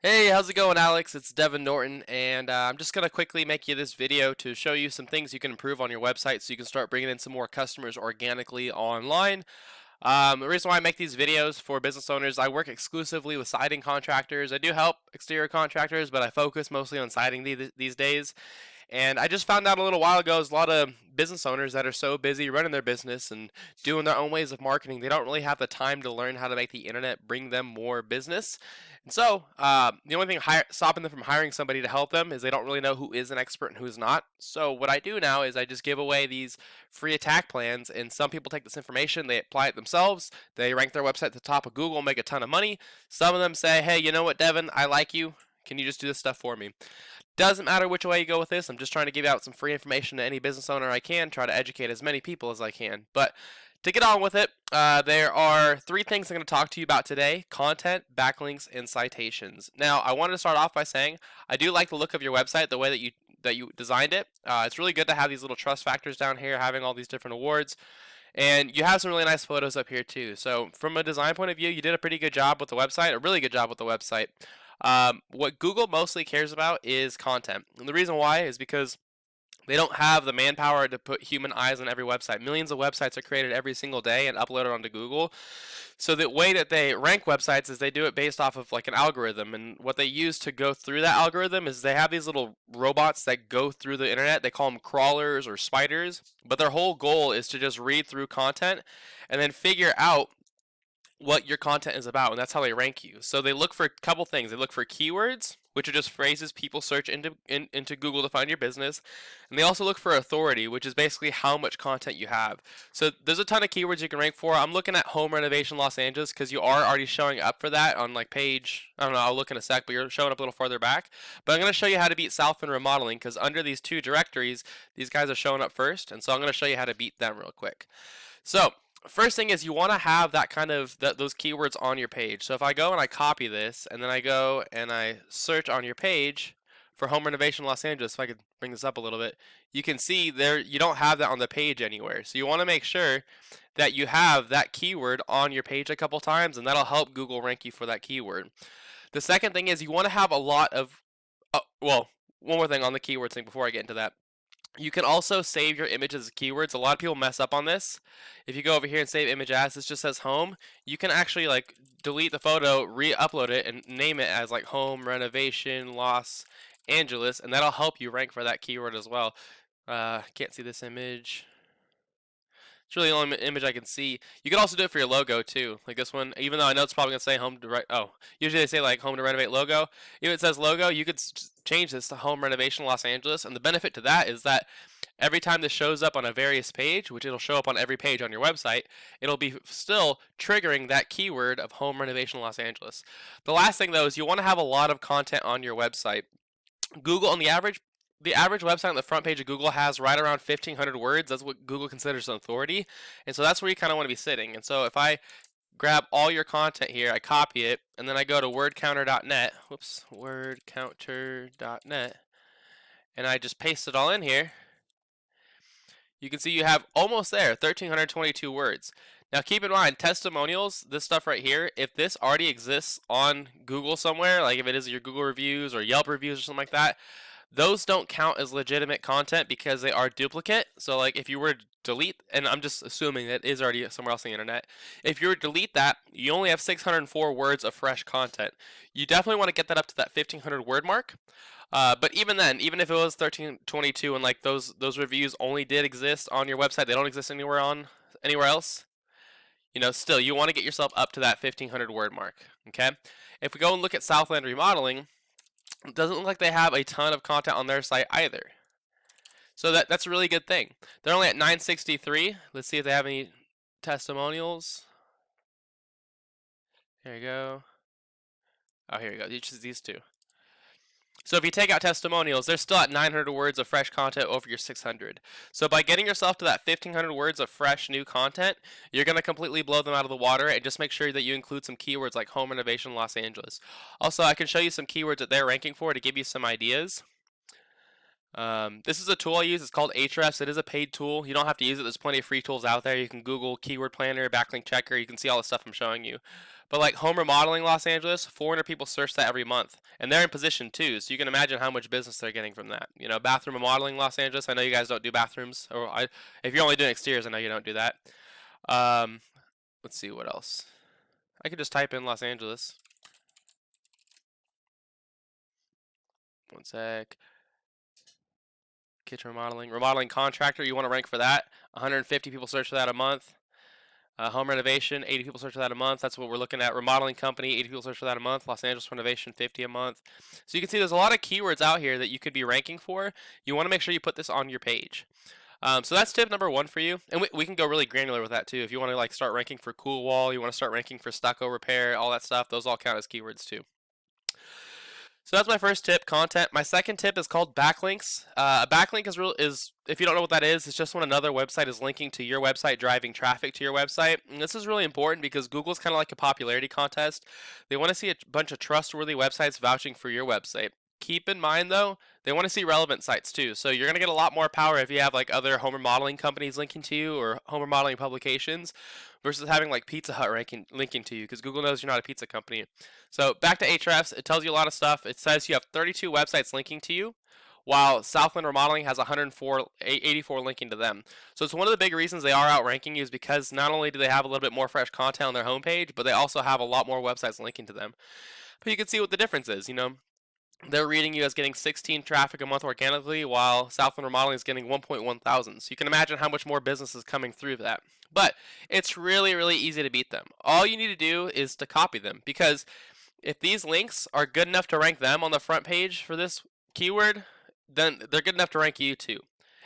Hey, how's it going, Alex? It's Devin Norton, and I'm just going to quickly make you this video to show you some things you can improve on your website so you can start bringing in some more customers organically online. The reason why I make these videos for business owners, I work exclusively with siding contractors. I do help exterior contractors, but I focus mostly on siding these days. And I just found out a little while ago, there's a lot of business owners that are so busy running their business and doing their own ways of marketing, they don't really have the time to learn how to make the internet bring them more business. And so, the only thing stopping them from hiring somebody to help them is they don't really know who is an expert and who's not. So, what I do now is I just give away these free attack plans, and some people take this information, they apply it themselves, they rank their website at the top of Google, make a ton of money. Some of them say, hey, you know what, Devin, I like you. Can you just do this stuff for me? Doesn't matter which way you go with this. I'm just trying to give out some free information to any business owner I can, try to educate as many people as I can. But to get on with it, there are three things I'm going to talk to you about today: content, backlinks, and citations. Now, I wanted to start off by saying I do like the look of your website, the way that you designed it. It's really good to have these little trust factors down here, having all these different awards. And you have some really nice photos up here too. So from a design point of view, you did a pretty good job with the website, a really good job with the website. What Google mostly cares about is content. And the reason why is because they don't have the manpower to put human eyes on every website. Millions of websites are created every single day and uploaded onto Google. So the way that they rank websites is they do it based off of like an algorithm. And what they use to go through that algorithm is they have these little robots that go through the internet. They call them crawlers or spiders. But their whole goal is to just read through content and then figure out what your content is about, and that's how they rank you. So they look for a couple things. They look for keywords, which are just phrases people search into Google to find your business, and they also look for authority, which is basically how much content you have. So there's a ton of keywords you can rank for. I'm looking at home renovation Los Angeles because you are already showing up for that on like page, I don't know, I'll look in a sec, but you're showing up a little farther back. But I'm going to show you how to beat SouthLand Remodeling because under these two directories, these guys are showing up first, and so I'm going to show you how to beat them real quick. So first thing is you want to have that kind of those keywords on your page. So if I go and I copy this and then I go and I search on your page for home renovation Los Angeles, if I could bring this up a little bit, you can see there you don't have that on the page anywhere. So you want to make sure that you have that keyword on your page a couple times, and that'll help Google rank you for that keyword. The second thing is you want to have a lot of well, one more thing on the keywords thing before I get into that. You can also save your images as keywords. A lot of people mess up on this. If you go over here and save image as, this just says home. You can actually like delete the photo, re-upload it, and name it as like home renovation Los Angeles, and that'll help you rank for that keyword as well. Can't see this image. It's really the only image I can see. You can also do it for your logo too, like this one. Even though I know it's probably gonna say home to usually they say like home to renovate logo. Even if it says logo, you could change this to home renovation Los Angeles. And the benefit to that is that every time this shows up on a various page, which it'll show up on every page on your website, it'll be still triggering that keyword of home renovation Los Angeles. The last thing though is you want to have a lot of content on your website. Google on the average website on the front page of Google has right around 1,500 words. That's what Google considers an authority. And so that's where you kind of want to be sitting. And so if I grab all your content here, I copy it, and then I go to wordcounter.net, wordcounter.net, and I just paste it all in here, you can see you have almost there, 1,322 words. Now keep in mind, testimonials, this stuff right here, if this already exists on Google somewhere, like if it is your Google reviews or Yelp reviews or something like that, those don't count as legitimate content because they are duplicate. So like if you were to delete, and I'm just assuming that is already somewhere else on the internet, if you were to delete that, you only have 604 words of fresh content. You definitely want to get that up to that 1,500 word mark. But even then, even if it was 1322 and like those reviews only did exist on your website, they don't exist anywhere else. You know, still you want to get yourself up to that 1,500 word mark. Okay. If we go and look at SouthLand Remodeling, it doesn't look like they have a ton of content on their site either. So that's a really good thing. They're only at 963. Let's see if they have any testimonials. Here you go. Oh, here you go. These two. So if you take out testimonials, they're still at 900 words of fresh content over your 600. So by getting yourself to that 1,500 words of fresh new content, you're going to completely blow them out of the water, and just make sure that you include some keywords like home renovation Los Angeles. Also, I can show you some keywords that they're ranking for to give you some ideas. This is a tool I use. It's called Ahrefs. It is a paid tool. You don't have to use it. There's plenty of free tools out there. You can Google keyword planner, backlink checker. You can see all the stuff I'm showing you. But like home remodeling Los Angeles, 400 people search that every month, and they're in position too. So you can imagine how much business they're getting from that. You know, bathroom remodeling Los Angeles. I know you guys don't do bathrooms, if you're only doing exteriors, I know you don't do that. Um, let's see what else. I could just type in Los Angeles. One sec. Kitchen remodeling, remodeling contractor. You want to rank for that. 150 people search for that a month. Home renovation, 80 people search for that a month. That's what we're looking at. Remodeling company, 80 people search for that a month. Los Angeles renovation, 50 a month. So you can see there's a lot of keywords out here that you could be ranking for. You want to make sure you put this on your page. So that's tip number 1 for you, and we can go really granular with that too. If you want to like start ranking for CoolWall, you want to start ranking for stucco repair, all that stuff, those all count as keywords too. So that's my first tip, content. My second tip is called backlinks. A backlink is if you don't know what that is, it's just when another website is linking to your website, driving traffic to your website. And this is really important because Google's kind of like a popularity contest. They want to see a bunch of trustworthy websites vouching for your website. Keep in mind though, they want to see relevant sites too. So you're going to get a lot more power if you have like other home remodeling companies linking to you or home remodeling publications versus having like Pizza Hut linking to you, because Google knows you're not a pizza company. So back to Ahrefs, it tells you a lot of stuff. It says you have 32 websites linking to you, while SouthLand Remodeling has 84 linking to them. So it's one of the big reasons they are outranking you is because not only do they have a little bit more fresh content on their homepage, but they also have a lot more websites linking to them. But you can see what the difference is, you know. They're reading you as getting 16 traffic a month organically, while SouthLand Remodeling is getting 1.1 thousand. So you can imagine how much more business is coming through that. But it's really, really easy to beat them. All you need to do is to copy them, because if these links are good enough to rank them on the front page for this keyword, then they're good enough to rank you too,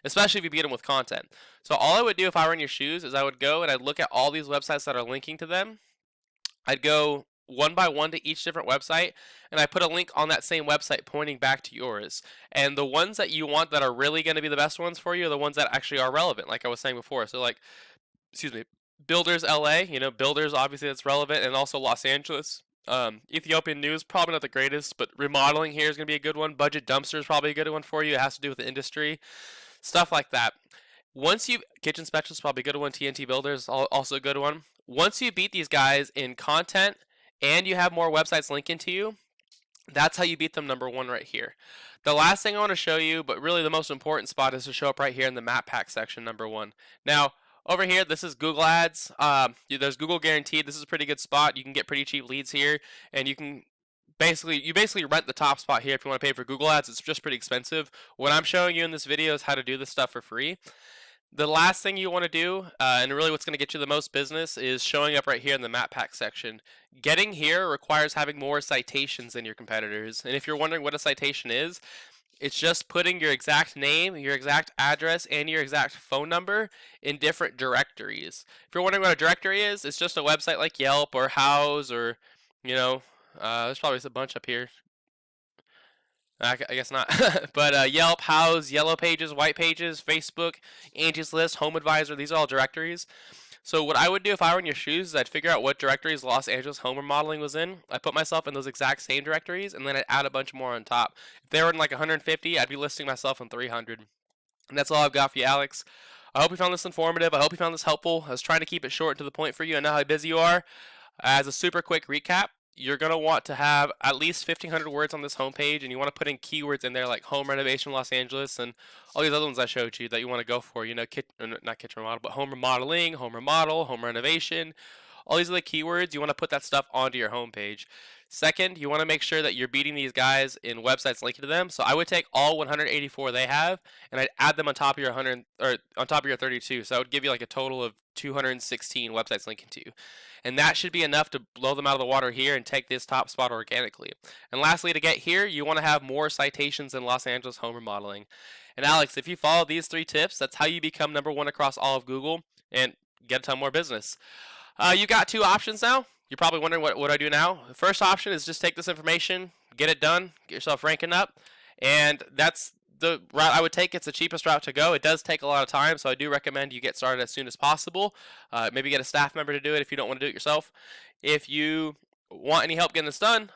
especially if you beat them with content. So all I would do if I were in your shoes is I would go and I'd look at all these websites that are linking to them. I'd go one by one to each different website, and I put a link on that same website pointing back to yours. And the ones that you want that are really going to be the best ones for you are the ones that actually are relevant, like I was saying before. So like, excuse me, Builders LA, you know, Builders obviously that's relevant, and also Los Angeles. Ethiopian News, probably not the greatest, but remodeling here is going to be a good one. Budget Dumpster is probably a good one for you. It has to do with the industry, stuff like that. Kitchen Specialist, probably a good one. TNT Builders, also a good one. Once you beat these guys in content and you have more websites linking to you, that's how you beat them number 1 right here. The last thing I want to show you, but really the most important spot, is to show up right here in the map pack section, number 1. Now, over here, this is Google Ads. There's Google Guaranteed. This is a pretty good spot. You can get pretty cheap leads here, and you basically rent the top spot here if you want to pay for Google Ads. It's just pretty expensive. What I'm showing you in this video is how to do this stuff for free. The last thing you want to do, and really what's going to get you the most business, is showing up right here in the map pack section. Getting here requires having more citations than your competitors. And if you're wondering what a citation is, it's just putting your exact name, your exact address, and your exact phone number in different directories. If you're wondering what a directory is, it's just a website like Yelp or Houzz, or, you know, there's probably a bunch up here. I guess not. But Yelp, Houzz, Yellow Pages, White Pages, Facebook, Angie's List, Home Advisor, these are all directories. So what I would do if I were in your shoes is I'd figure out what directories Los Angeles home remodeling was in. I put myself in those exact same directories, and then I'd add a bunch more on top. If they were in like 150, I'd be listing myself in 300. And that's all I've got for you, Alex. I hope you found this informative. I hope you found this helpful. I was trying to keep it short and to the point for you. I know how busy you are. As a super quick recap, you're going to want to have at least 1,500 words on this homepage, and you want to put in keywords in there like home renovation Los Angeles and all these other ones I showed you that you want to go for. You know, not kitchen remodel, but home remodeling, home remodel, home renovation. All these other keywords, you want to put that stuff onto your homepage. Second, you want to make sure that you're beating these guys in websites linking to them. So I would take all 184 they have, and I'd add them on top of your 100 or on top of your 32. So that would give you like a total of 216 websites linking to you. And that should be enough to blow them out of the water here and take this top spot organically. And lastly, to get here, you want to have more citations in Los Angeles home remodeling. And Alex, if you follow these 3 tips, that's how you become number 1 across all of Google and get a ton more business. You got 2 options now. You're probably wondering what I do now. The first option is just take this information, get it done, get yourself ranking up, and that's the route I would take. It's the cheapest route to go. It does take a lot of time, so I do recommend you get started as soon as possible. Maybe get a staff member to do it if you don't want to do it yourself. If you want any help getting this done,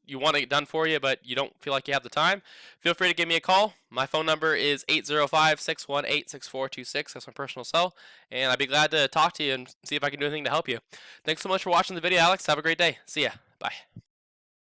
you want it done for you, but you don't feel like you have the time, feel free to give me a call. My phone number is 805-618-6426. That's my personal cell, and I'd be glad to talk to you and see if I can do anything to help you. Thanks so much for watching the video, Alex. Have a great day. See ya. Bye.